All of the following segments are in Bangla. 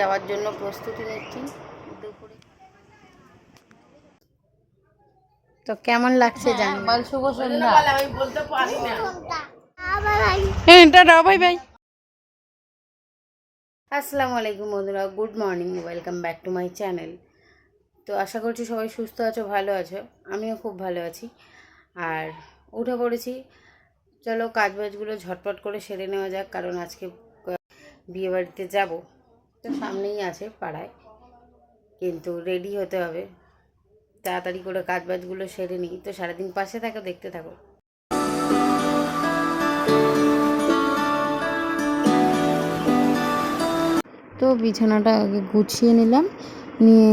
যাওয়ার জন্য প্রস্তুতি নিচ্ছি দুপুরে। তো কেমন লাগছে জানি। বল শুভ সন্ধ্যা। আমি বলতে পারি না। Tata bye bye. আসসালামু আলাইকুম বন্ধুরা, good morning, welcome back to my channel. তো আশা করছি সবাই সুস্থ আছো, ভালো আছো। আমিও খুব ভালো আছি। আর উঠে পড়েছি, চলো কাজবাজগুলো ঝটপট করে সেরে নেওয়া যাক, কারণ আজকে বিয়েবাড়িতে যাব। তো সামনেই আছে পাড়ায়, কিন্তু রেডি হতে হবে, তাড়াতাড়ি করে কাজবাজগুলো সেরে নিই। তো সারাদিন পাশে থাকো, দেখতে থাকো। তো বিছানাটা আগে গুছিয়ে নিলাম, নিয়ে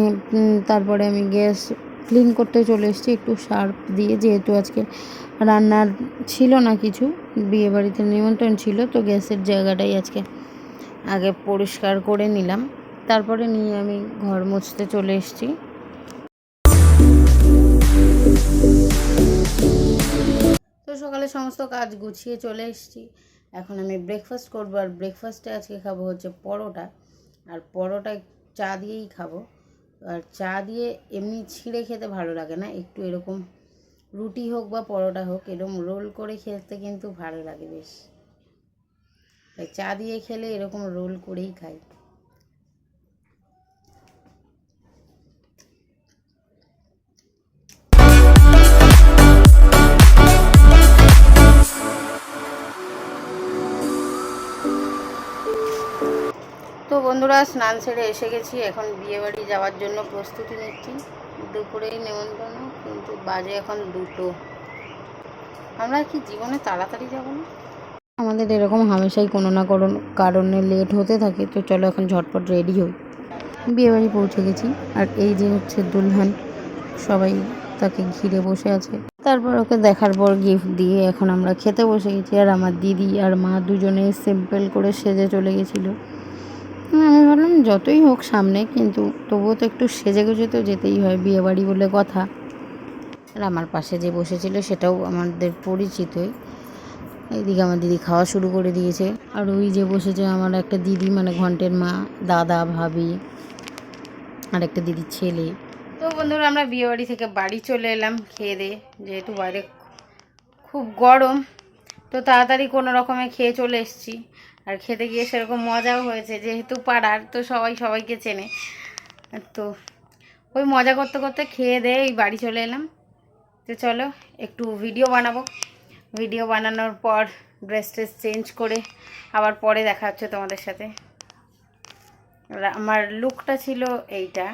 তারপরে আমি গ্যাস ক্লিন করতে চলে এসেছি একটু সার্ফ দিয়ে, যেহেতু আজকে রান্নার ছিল না কিছু, বিয়েবাড়িতে নিমন্ত্রণ ছিল। তো গ্যাসের জায়গাটাই আজকে আগে পরিষ্কার করে নিলাম, তারপরে নিয়ে আমি ঘর মুছতে চলে এসেছি। তো সকালে সমস্ত কাজ গুছিয়ে চলে এসেছি। এখন আমি ব্রেকফাস্ট করবো, আর ব্রেকফাস্টে আজকে খাবো হচ্ছে পরোটা। আর পরোটা চা দিয়েই খাবো। আর চা দিয়ে এমনি ছিঁড়ে খেতে ভালো লাগে না, একটু এরকম রুটি হোক বা পরোটা হোক, এরকম রোল করে খেতে কিন্তু ভালো লাগে বেশ। তাই চা দিয়ে খেলে এরকম রোল করেই খাই। তো বন্ধুরা, স্নান সেরে এসে গেছি, এখন বিয়েবাড়ি যাওয়ার জন্য প্রস্তুতি নিচ্ছি। দুপুরেই নেমন্তন্ন, কিন্তু বাজে এখন 2টো। আমরা কি জীবনে তাড়াতাড়ি যাব না? আমাদের এরকম হামেশাই কোনো না কোনো কারণে লেট হতে থাকে। তো চলো এখন ঝটপট রেডি হই। বিয়েবাড়ি পৌঁছে গেছি, আর এই যে হচ্ছে দুলহান, সবাই তাকে ঘিরে বসে আছে। তারপর ওকে দেখার পর গিফট দিয়ে এখন আমরা খেতে বসে গেছি। আর আমার দিদি আর মা দুজনে সিম্পল করে সেজে চলে গেছিলো। আমি ভাবলাম যতই হোক সামনে, কিন্তু তবুও তো একটু সেজে গুজে তো যেতেই হয়, বিয়েবাড়ি বলে কথা। আর আমার পাশে যে বসেছিল সেটাও আমাদের পরিচিতই। এইদিকে আমার দিদি খাওয়া শুরু করে দিয়েছে। আর ওই যে বসেছে আমার একটা দিদি, মানে ঘন্টের মা, দাদা, ভাবি, আর একটা দিদির ছেলে। তো বন্ধুরা, আমরা বিয়েবাড়ি থেকে বাড়ি চলে এলাম খেয়ে দিয়ে, যেহেতু বাইরে খুব গরম। তো তাড়াতাড়ি কোনো রকমে খেয়ে চলে এসেছি। আর খেতে গিয়ে সেরকম মজাও হয়েছে, যেহেতু পাড়ার, তো সবাই সবাইকে চেনে। তো ওই মজা করতে করতে খেয়ে দিয়ে এই বাড়ি চলে এলাম। তো চলো একটু ভিডিও বানাবো। ভিডিও বানানোর পর ড্রেস চেঞ্জ করে আবার পরে দেখা হচ্ছে তোমাদের সাথে। আমার লুকটা ছিল এইটা।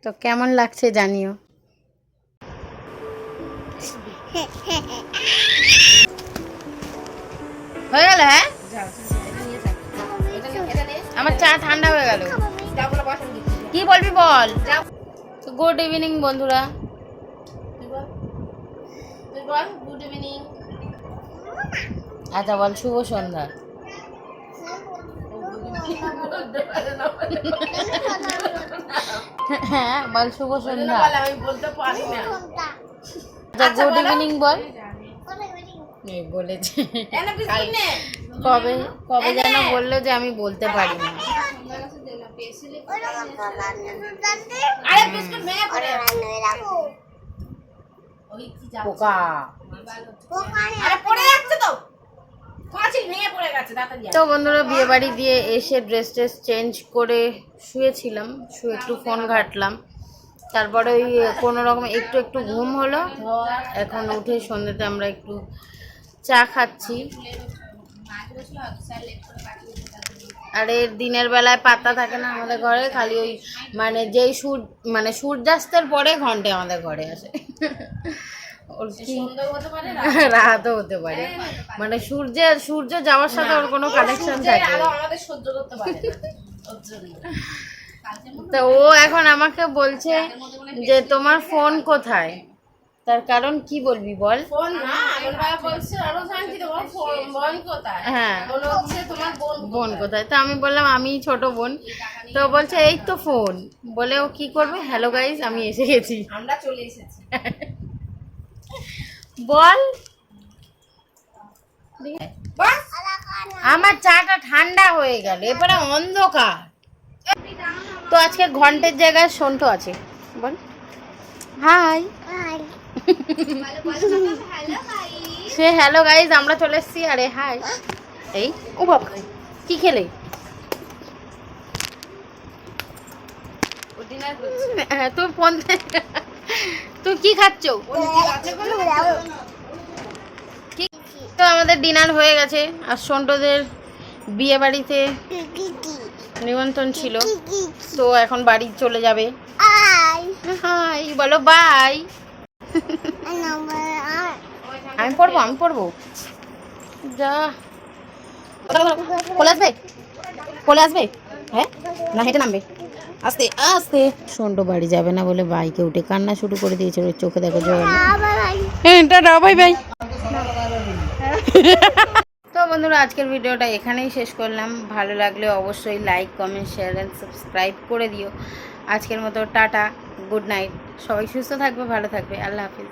তো কেমন লাগছে জানিও। হয়ে গেল? হ্যাঁ, আমার চা ঠান্ডা হয়ে গেল। কি বলবি বল। গুড ইভিনিং বন্ধুরা। Good evening. আচ্ছা বল শুভ সন্ধ্যা। হ্যাঁ বল শুভ সন্ধ্যা। আমি বলতে পারি না। আচ্ছা গুড ইভিনিং বল। বলেছে কবে কবে যেন বললো যে আমি বলতে পারি না। তো বন্ধুরা, বিয়ে বাড়ি দিয়ে এসে ড্রেস চেঞ্জ করে শুয়েছিলাম, শুয়ে একটু ফোন ঘাটলাম। তারপরে ওই কোনো রকম একটু ঘুম হলো। এখন উঠে সন্ধ্যেতে আমরা একটু চা খাচ্ছি। আরে দিনের বেলায় পাত্তা থাকে না আমাদের ঘরে, খালি ওই মানে যেই সূর্যাস্তের পরে ঘন্টে আমাদের ঘরে আসে। ওর কি রাতও হতে পারে, মানে সূর্য যাওয়ার সাথে ওর কোনো কানেকশন থাকে। তো ও এখন আমাকে বলছে যে তোমার ফোন কোথায়। তার কারণ কি বলবি বল। হ্যাঁ, বোন কোথায়। তো আমি বললাম আমি ছোট বোন। তো বলছে এই তো ফোন। বলে ও কি করবে, হ্যালো গাইস আমি এসে গেছি, আমরা চলে এসেছি। বল আমার চাটা ঠান্ডা হয়ে গেল, এবারে অন্ধকার। তো আজকে ঘন্টের জায়গায় সন্টু আছে, বল হাই। সে হ্যালো গাইজ, আমরা চলে এসেছি। আরে হাই। এই ও বাবা, কি খেলে? হ্যাঁ তুই ফোন, তুই কি খাচ্ছ? তো আমাদের ডিনার হয়ে গেছে, আর সন্টুদের বিয়ে বাড়িতে নিমন্ত্রণ ছিল, তো এখন বাড়ি চলে যাবে। হাই বলো বাই। আমি পড়বো যা। কোলে আসবে, কোলে আসবে, হ্যাঁ না হেঁটে নামবে, আস্তে আস্তে। সন্টু বাড়ি যাবে না বলে বাইকে উঠে কান্না শুরু করে দিয়েছে, ওর চোখে দেখো জল। Tata bye bye. তো বন্ধুরা, আজকের ভিডিওটা এখানেই শেষ করলাম। ভালো লাগলে অবশ্যই like, comment, share and subscribe করে দিও। আজকের মতো টাটা, গুড নাইট। সবাই সুস্থ থাকবে, ভালো থাকবে, আল্লাহ হাফিজ।